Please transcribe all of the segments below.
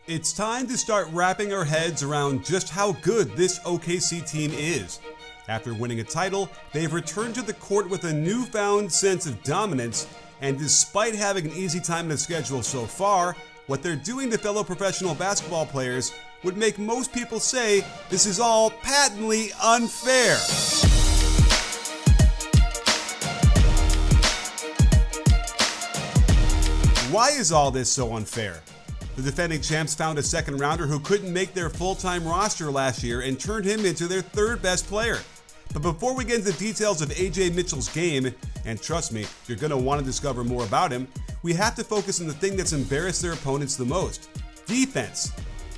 It's time to start wrapping our heads around just how good this OKC team is. After winning a title, they've returned to the court with a newfound sense of dominance, and despite having an easy time in the schedule so far, what they're doing to fellow professional basketball players would make most people say this is all patently unfair. Why is all this so unfair? The defending champs found a second rounder who couldn't make their full-time roster last year and turned him into their third best player. But before we get into the details of Ajay Mitchell's game, and trust me, you're going to want to discover more about him, we have to focus on the thing that's embarrassed their opponents the most: defense.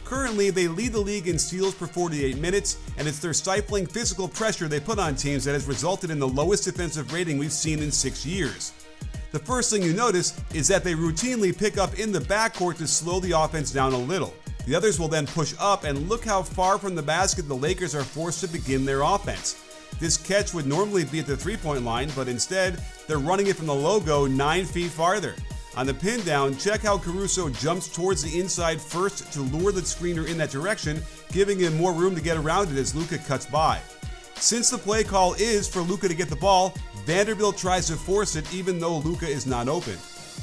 Currently, they lead the league in steals per 48 minutes, and it's their stifling physical pressure they put on teams that has resulted in the lowest defensive rating we've seen in 6 years. The first thing you notice is that they routinely pick up in the backcourt to slow the offense down a little. The others will then push up, and look how far from the basket the Lakers are forced to begin their offense. This catch would normally be at the three-point line, but instead, they're running it from the logo 9 feet farther. On the pin down, check how Caruso jumps towards the inside first to lure the screener in that direction, giving him more room to get around it as Luka cuts by. Since the play call is for Luka to get the ball, Vanderbilt tries to force it even though Luka is not open.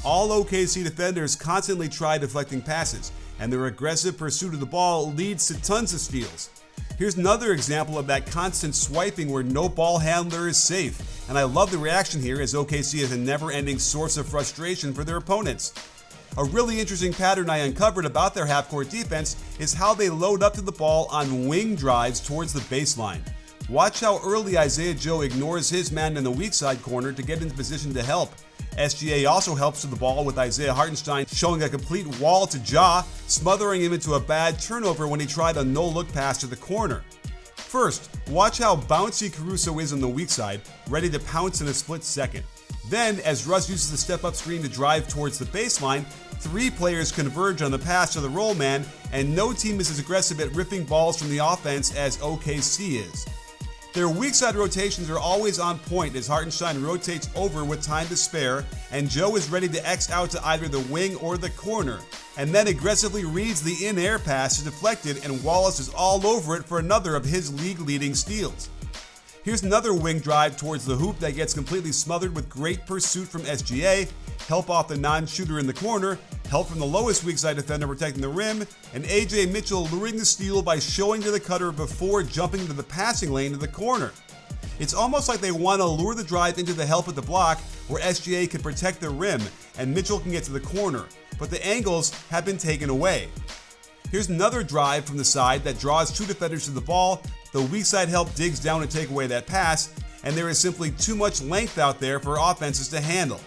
All OKC defenders constantly try deflecting passes, and their aggressive pursuit of the ball leads to tons of steals. Here's another example of that constant swiping where no ball handler is safe, and I love the reaction here as OKC is a never-ending source of frustration for their opponents. A really interesting pattern I uncovered about their half-court defense is how they load up to the ball on wing drives towards the baseline. Watch how early Isaiah Joe ignores his man in the weak side corner to get into position to help. SGA also helps to the ball with Isaiah Hartenstein showing a complete wall to Ja, smothering him into a bad turnover when he tried a no-look pass to the corner. First, watch how bouncy Caruso is on the weak side, ready to pounce in a split second. Then, as Russ uses the step-up screen to drive towards the baseline, 3 players converge on the pass to the roll man, and no team is as aggressive at ripping balls from the offense as OKC is. Their weak side rotations are always on point as Hartenstein rotates over with time to spare, and Joe is ready to X out to either the wing or the corner, and then aggressively reads the in-air pass to deflect it, and Wallace is all over it for another of his league-leading steals. Here's another wing drive towards the hoop that gets completely smothered with great pursuit from SGA, help off the non-shooter in the corner, help from the lowest weak side defender protecting the rim, and Ajay Mitchell luring the steal by showing to the cutter before jumping to the passing lane to the corner. It's almost like they want to lure the drive into the help at the block where SGA can protect the rim and Mitchell can get to the corner, but the angles have been taken away. Here's another drive from the side that draws 2 defenders to the ball. The weak side help digs down to take away that pass, and there is simply too much length out there for offenses to handle.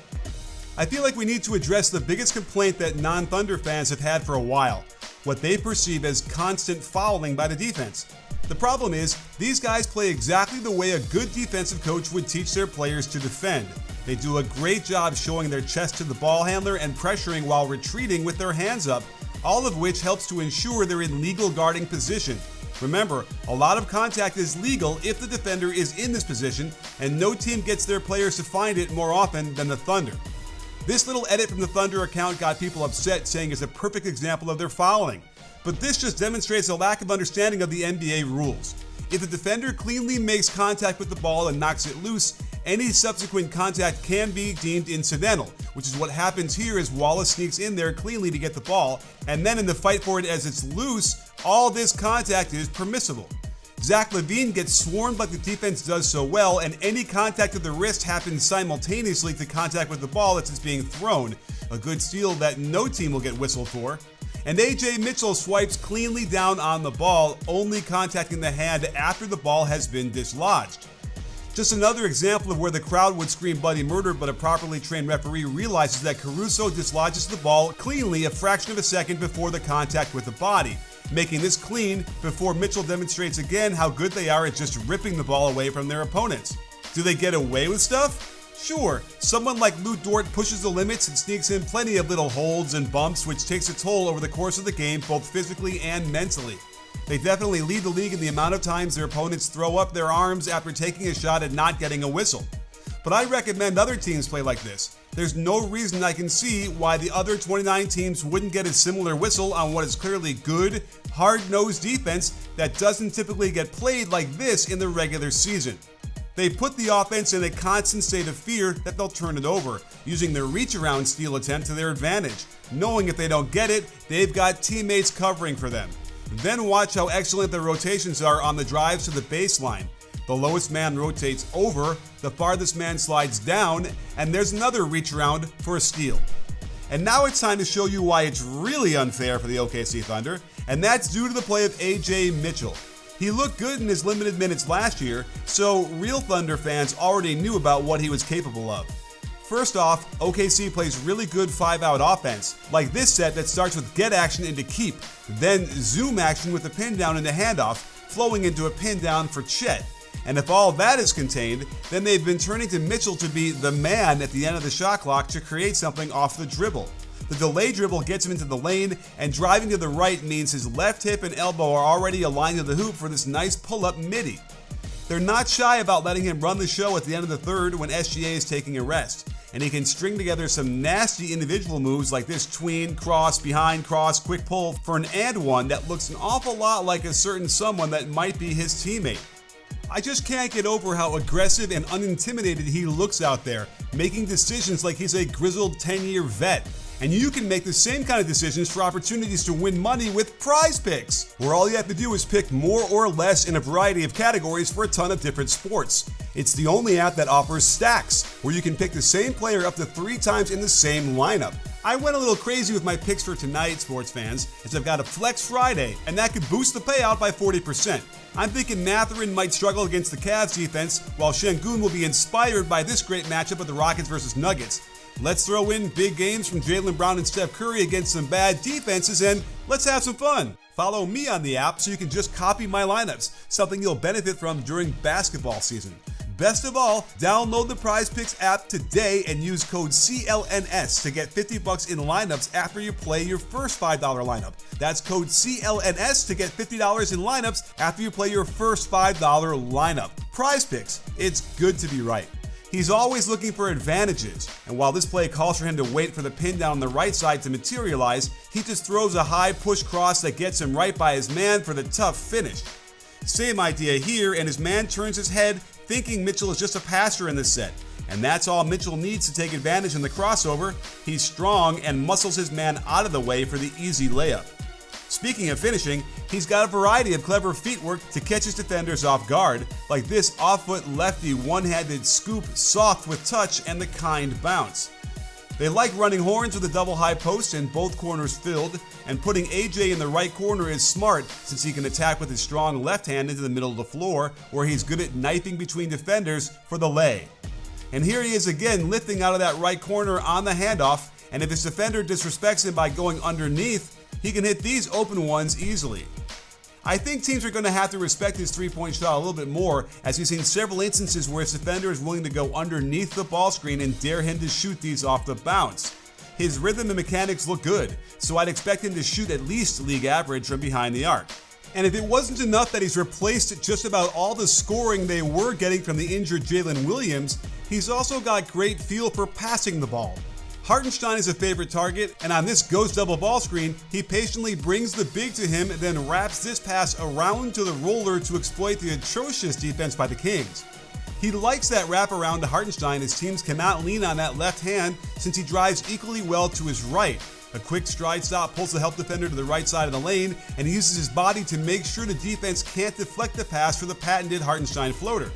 I feel like we need to address the biggest complaint that non-Thunder fans have had for a while, what they perceive as constant fouling by the defense. The problem is, these guys play exactly the way a good defensive coach would teach their players to defend. They do a great job showing their chest to the ball handler and pressuring while retreating with their hands up, all of which helps to ensure they're in legal guarding position. Remember, a lot of contact is legal if the defender is in this position, and no team gets their players to find it more often than the Thunder. This little edit from the Thunder account got people upset, saying it's a perfect example of their fouling. But this just demonstrates a lack of understanding of the NBA rules. If the defender cleanly makes contact with the ball and knocks it loose, any subsequent contact can be deemed incidental, which is what happens here as Wallace sneaks in there cleanly to get the ball, and then in the fight for it as it's loose, all this contact is permissible. Zach LaVine gets swarmed like the defense does so well, and any contact of the wrist happens simultaneously to contact with the ball as it's being thrown, a good steal that no team will get whistled for. And Ajay Mitchell swipes cleanly down on the ball, only contacting the hand after the ball has been dislodged. Just another example of where the crowd would scream bloody murder, but a properly trained referee realizes that Caruso dislodges the ball cleanly a fraction of a second before the contact with the body, making this clean before Mitchell demonstrates again how good they are at just ripping the ball away from their opponents. Do they get away with stuff? Sure, someone like Lou Dort pushes the limits and sneaks in plenty of little holds and bumps, which takes a toll over the course of the game both physically and mentally. They definitely lead the league in the amount of times their opponents throw up their arms after taking a shot and not getting a whistle. But I recommend other teams play like this. There's no reason I can see why the other 29 teams wouldn't get a similar whistle on what is clearly good, hard-nosed defense that doesn't typically get played like this in the regular season. They put the offense in a constant state of fear that they'll turn it over, using their reach-around steal attempt to their advantage, knowing if they don't get it, they've got teammates covering for them. Then watch how excellent their rotations are on the drives to the baseline. The lowest man rotates over, the farthest man slides down, and there's another reach around for a steal. And now it's time to show you why it's really unfair for the OKC Thunder, and that's due to the play of Ajay Mitchell. He looked good in his limited minutes last year, so real Thunder fans already knew about what he was capable of. First off, OKC plays really good 5-out offense, like this set that starts with get action into keep, then zoom action with a pin down into handoff, flowing into a pin down for Chet. And if all that is contained, then they've been turning to Mitchell to be the man at the end of the shot clock to create something off the dribble. The delay dribble gets him into the lane, and driving to the right means his left hip and elbow are already aligned to the hoop for this nice pull-up midi. They're not shy about letting him run the show at the end of the third when SGA is taking a rest, and he can string together some nasty individual moves like this tween, cross, behind, cross, quick pull for an and one that looks an awful lot like a certain someone that might be his teammate. I just can't get over how aggressive and unintimidated he looks out there, making decisions like he's a grizzled 10-year vet. And you can make the same kind of decisions for opportunities to win money with Prize Picks, where all you have to do is pick more or less in a variety of categories for a ton of different sports. It's the only app that offers stacks, where you can pick the same player up to 3 times in the same lineup. I went a little crazy with my picks for tonight, sports fans, as I've got a Flex Friday, and that could boost the payout by 40%. I'm thinking Mathurin might struggle against the Cavs defense, while Şengün will be inspired by this great matchup of the Rockets versus Nuggets. Let's throw in big games from Jaylen Brown and Steph Curry against some bad defenses, and let's have some fun. Follow me on the app so you can just copy my lineups, something you'll benefit from during basketball season. Best of all, download the Prize Picks app today and use code CLNS to get $50 in lineups after you play your first $5 lineup. That's code CLNS to get $50 in lineups after you play your first $5 lineup. Prize Picks, it's good to be right. He's always looking for advantages, and while this play calls for him to wait for the pin down on the right side to materialize, he just throws a high push cross that gets him right by his man for the tough finish. Same idea here, and his man turns his head thinking Mitchell is just a passer in this set, and that's all Mitchell needs to take advantage in the crossover. He's strong and muscles his man out of the way for the easy layup. Speaking of finishing, he's got a variety of clever footwork to catch his defenders off guard, like this off-foot lefty one-handed scoop soft with touch and the kind bounce. They like running horns with a double high post and both corners filled, and putting AJ in the right corner is smart since he can attack with his strong left hand into the middle of the floor, where he's good at knifing between defenders for the lay. And here he is again lifting out of that right corner on the handoff, and if his defender disrespects him by going underneath, he can hit these open ones easily. I think teams are going to have to respect his three-point shot a little bit more, as we've seen several instances where his defender is willing to go underneath the ball screen and dare him to shoot these off the bounce. His rhythm and mechanics look good, so I'd expect him to shoot at least league average from behind the arc. And if it wasn't enough that he's replaced just about all the scoring they were getting from the injured Jalen Williams, he's also got great feel for passing the ball. Hartenstein is a favorite target, and on this ghost double ball screen, he patiently brings the big to him, then wraps this pass around to the roller to exploit the atrocious defense by the Kings. He likes that wrap around to Hartenstein, as teams cannot lean on that left hand since he drives equally well to his right. A quick stride stop pulls the help defender to the right side of the lane, and he uses his body to make sure the defense can't deflect the pass for the patented Hartenstein floater.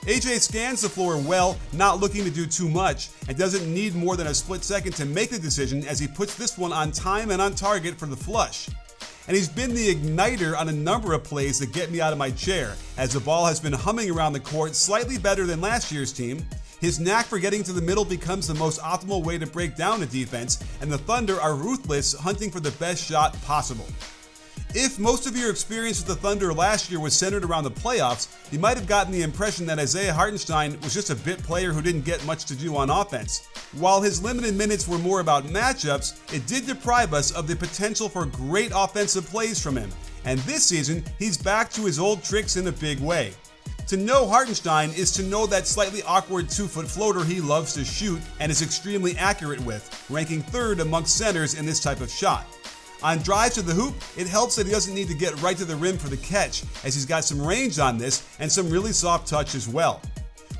AJ scans the floor well, not looking to do too much, and doesn't need more than a split second to make the decision as he puts this one on time and on target for the flush. And he's been the igniter on a number of plays that get me out of my chair, as the ball has been humming around the court slightly better than last year's team. His knack for getting to the middle becomes the most optimal way to break down a defense, and the Thunder are ruthless, hunting for the best shot possible. If most of your experience with the Thunder last year was centered around the playoffs, you might have gotten the impression that Isaiah Hartenstein was just a bit player who didn't get much to do on offense. While his limited minutes were more about matchups, it did deprive us of the potential for great offensive plays from him, and this season, he's back to his old tricks in a big way. To know Hartenstein is to know that slightly awkward 2-foot floater he loves to shoot and is extremely accurate with, ranking 3rd amongst centers in this type of shot. On drives to the hoop, it helps that he doesn't need to get right to the rim for the catch, as he's got some range on this and some really soft touch as well.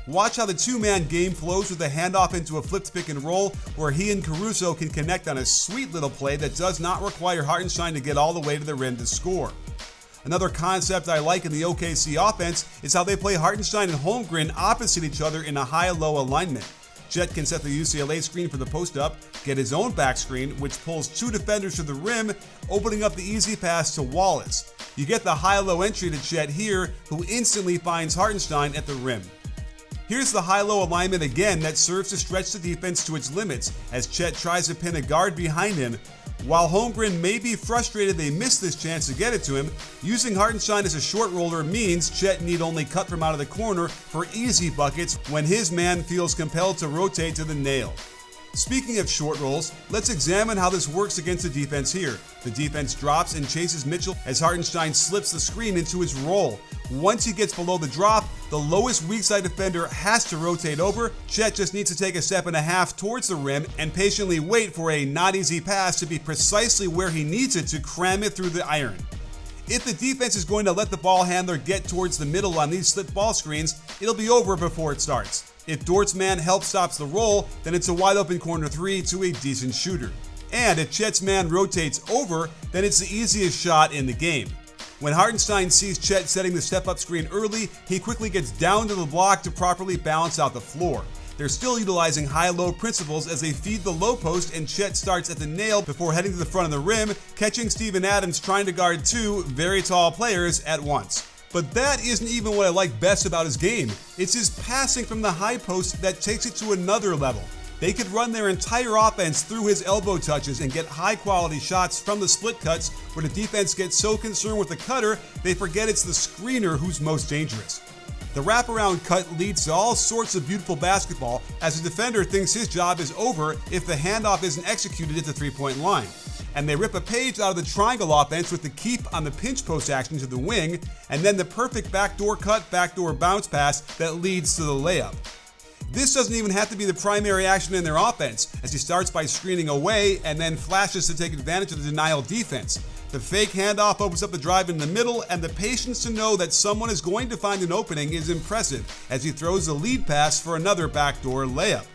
Watch how the two-man game flows with a handoff into a flipped pick and roll where he and Caruso can connect on a sweet little play that does not require Hartenstein to get all the way to the rim to score. Another concept I like in the OKC offense is how they play Hartenstein and Holmgren opposite each other in a high-low alignment. Chet can set the UCLA screen for the post-up, get his own back screen, which pulls 2 defenders to the rim, opening up the easy pass to Wallace. You get the high-low entry to Chet here, who instantly finds Hartenstein at the rim. Here's the high-low alignment again that serves to stretch the defense to its limits as Chet tries to pin a guard behind him. While Holmgren may be frustrated they missed this chance to get it to him, using Hartenstein as a short roller means Chet need only cut from out of the corner for easy buckets when his man feels compelled to rotate to the nail. Speaking of short rolls, let's examine how this works against the defense here. The defense drops and chases Mitchell as Hartenstein slips the screen into his roll. Once he gets below the drop, the lowest weak side defender has to rotate over. Chet just needs to take a step and a half towards the rim and patiently wait for a not easy pass to be precisely where he needs it to cram it through the iron. If the defense is going to let the ball handler get towards the middle on these slip ball screens, it'll be over before it starts. If Dort's man help stops the roll, then it's a wide open corner 3 to a decent shooter. And if Chet's man rotates over, then it's the easiest shot in the game. When Hartenstein sees Chet setting the step-up screen early, he quickly gets down to the block to properly balance out the floor. They're still utilizing high-low principles as they feed the low post and Chet starts at the nail before heading to the front of the rim, catching Steven Adams trying to guard 2 very tall players at once. But that isn't even what I like best about his game. It's his passing from the high post that takes it to another level. They could run their entire offense through his elbow touches and get high-quality shots from the split cuts where the defense gets so concerned with the cutter, they forget it's the screener who's most dangerous. The wraparound cut leads to all sorts of beautiful basketball as the defender thinks his job is over if the handoff isn't executed at the three-point line. And they rip a page out of the triangle offense with the keep on the pinch post action to the wing, and then the perfect backdoor cut, backdoor bounce pass that leads to the layup. This doesn't even have to be the primary action in their offense, as he starts by screening away and then flashes to take advantage of the denial defense. The fake handoff opens up the drive in the middle, and the patience to know that someone is going to find an opening is impressive as he throws the lead pass for another backdoor layup.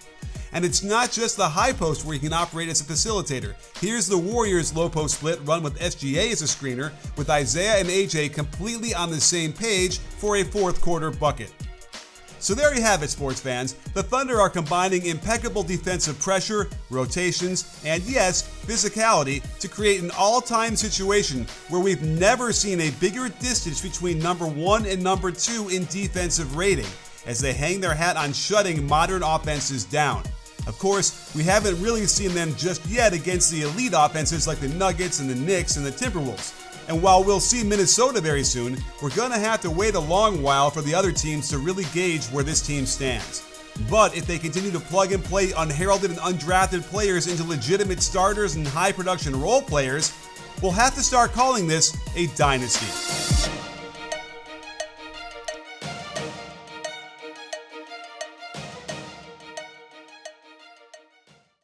And it's not just the high post where he can operate as a facilitator. Here's the Warriors low post split run with SGA as a screener, with Isaiah and AJ completely on the same page for a fourth quarter bucket. So there you have it, sports fans. The Thunder are combining impeccable defensive pressure, rotations, and yes, physicality to create an all-time situation where we've never seen a bigger distance between number 1 and number 2 in defensive rating, as they hang their hat on shutting modern offenses down. Of course, we haven't really seen them just yet against the elite offenses like the Nuggets and the Knicks and the Timberwolves. And while we'll see Minnesota very soon, we're going to have to wait a long while for the other teams to really gauge where this team stands. But if they continue to plug and play unheralded and undrafted players into legitimate starters and high production role players, we'll have to start calling this a dynasty.